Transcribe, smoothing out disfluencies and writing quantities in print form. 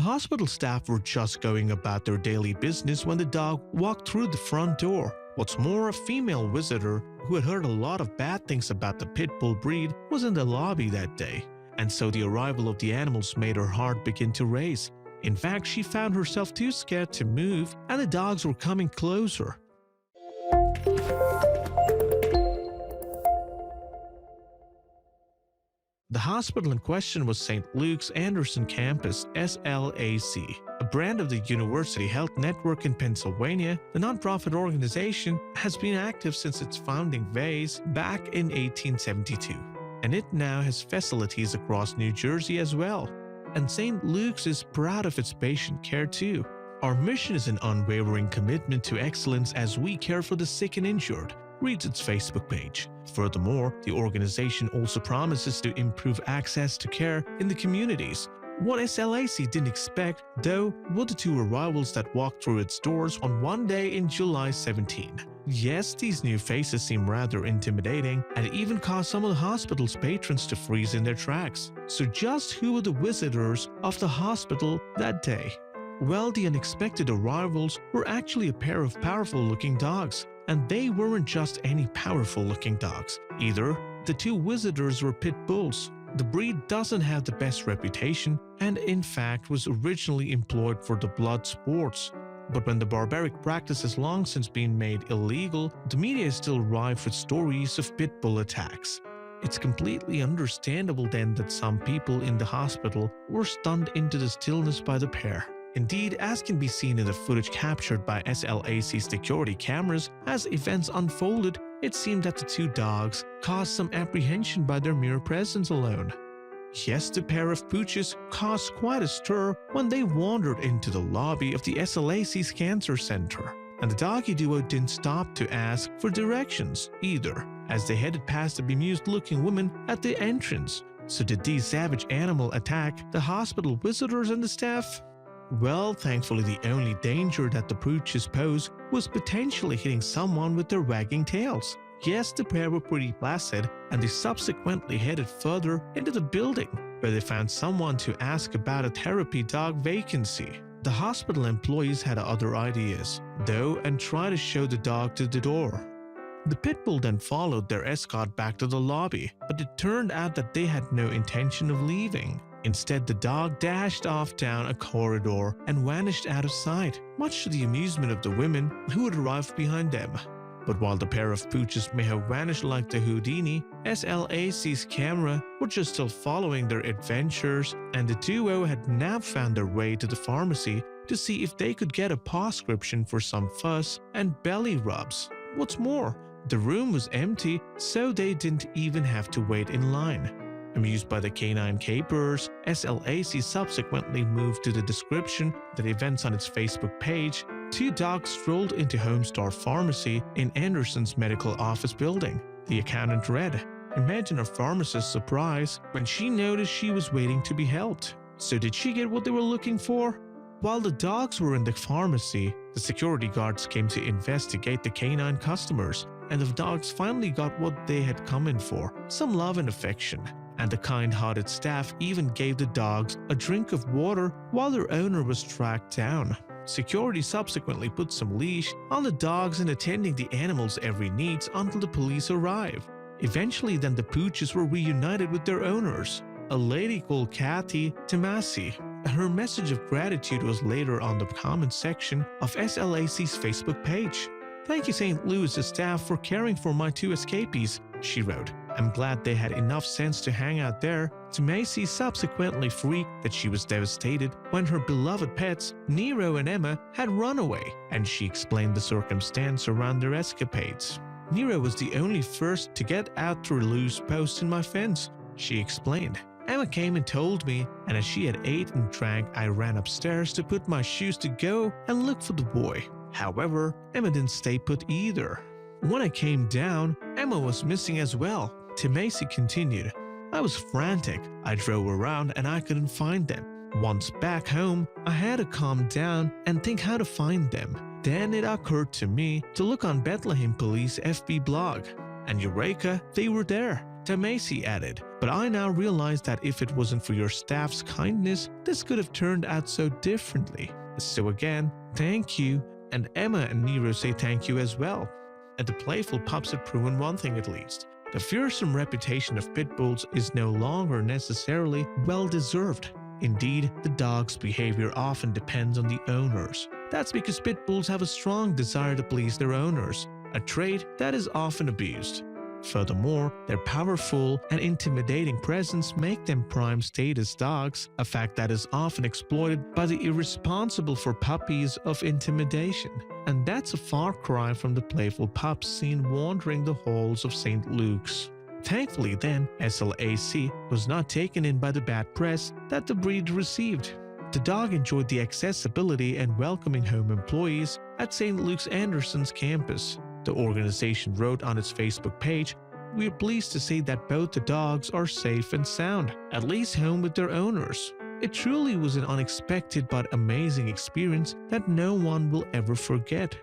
The hospital staff were just going about their daily business when the dog walked through the front door. What's more, a female visitor who had heard a lot of bad things about the pit bull breed was in the lobby that day, and so the arrival of the animals made her heart begin to race. In fact, she found herself too scared to move, and the dogs were coming closer. The hospital in question was St. Luke's Anderson Campus, SLAC, a brand of the University Health Network in Pennsylvania. The nonprofit organization has been active since its founding days back in 1872, and it now has facilities across New Jersey as well. And St. Luke's is proud of its patient care too. Our mission is an unwavering commitment to excellence as we care for the sick and injured, reads its Facebook page. Furthermore, the organization also promises to improve access to care in the communities. What SLAC didn't expect, though, were the two arrivals that walked through its doors on one day in July 17. Yes, these new faces seem rather intimidating and even caused some of the hospital's patrons to freeze in their tracks. So just who were the visitors of the hospital that day? Well, the unexpected arrivals were actually a pair of powerful-looking dogs. And they weren't just any powerful-looking dogs either. The two visitors were pit bulls. The breed doesn't have the best reputation and in fact was originally employed for the blood sports. But when the barbaric practice has long since been made illegal, the media is still rife with stories of pit bull attacks. It's completely understandable then that some people in the hospital were stunned into the stillness by the pair. Indeed, as can be seen in the footage captured by SLAC's security cameras, as events unfolded, it seemed that the two dogs caused some apprehension by their mere presence alone. Yes, the pair of pooches caused quite a stir when they wandered into the lobby of the SLAC's cancer center. And the doggy duo didn't stop to ask for directions either, as they headed past the bemused-looking woman at the entrance. So did these savage animals attack the hospital visitors and the staff? Well, thankfully the only danger that the pooches posed was potentially hitting someone with their wagging tails. Yes, the pair were pretty placid, and they subsequently headed further into the building, where they found someone to ask about a therapy dog vacancy. The hospital employees had other ideas, though, and tried to show the dog to the door. The pit bull then followed their escort back to the lobby, but it turned out that they had no intention of leaving. Instead, the dog dashed off down a corridor and vanished out of sight, much to the amusement of the women who had arrived behind them. But while the pair of pooches may have vanished like the Houdini, SLAC's camera were just still following their adventures, and the duo had now found their way to the pharmacy to see if they could get a prescription for some fuzz and belly rubs. What's more, the room was empty, so they didn't even have to wait in line. Amused by the canine capers, SLAC subsequently moved to the description that events on its Facebook page. Two dogs strolled into Homestar Pharmacy in Anderson's medical office building. The accountant read, "Imagine a pharmacist's surprise when she noticed she was waiting to be helped. So did she get what they were looking for?" While the dogs were in the pharmacy, the security guards came to investigate the canine customers, and the dogs finally got what they had come in for, some love and affection. And the kind-hearted staff even gave the dogs a drink of water while their owner was tracked down. Security subsequently put some leash on the dogs and attending the animals' every needs until the police arrived. Eventually then the pooches were reunited with their owners, a lady called Kathy Tomasi. Her message of gratitude was later on the comment section of SLAC's Facebook page. "Thank you St. Louis' staff for caring for my two escapees," she wrote. "I'm glad they had enough sense to hang out there." Tomasi subsequently freaked that she was devastated when her beloved pets, Nero and Emma, had run away, and she explained the circumstance around their escapades. "Nero was the only first to get out through a loose post in my fence," she explained. "Emma came and told me, and as she had ate and drank, I ran upstairs to put my shoes to go and look for the boy. However, Emma didn't stay put either. When I came down, Emma was missing as well." Tomasi continued, "I was frantic. I drove around and I couldn't find them. Once back home, I had to calm down and think how to find them. Then it occurred to me to look on Bethlehem Police FB blog. And eureka, they were there. Tamasi added, "But I now realize that if it wasn't for your staff's kindness, this could have turned out so differently. So again, thank you." And Emma and Nero say thank you as well. And the playful pups have proven one thing at least. The fearsome reputation of pit bulls is no longer necessarily well-deserved. Indeed, the dog's behavior often depends on the owners. That's because pit bulls have a strong desire to please their owners, a trait that is often abused. Furthermore, their powerful and intimidating presence make them prime status dogs, a fact that is often exploited by the irresponsible for puppies of intimidation. And that's a far cry from the playful pups seen wandering the halls of St. Luke's. Thankfully then, SLAC was not taken in by the bad press that the breed received. The dog enjoyed the accessibility and welcoming home employees at St. Luke's Anderson's campus. The organization wrote on its Facebook page, "We are pleased to say that both the dogs are safe and sound, at least home with their owners. It truly was an unexpected but amazing experience that no one will ever forget."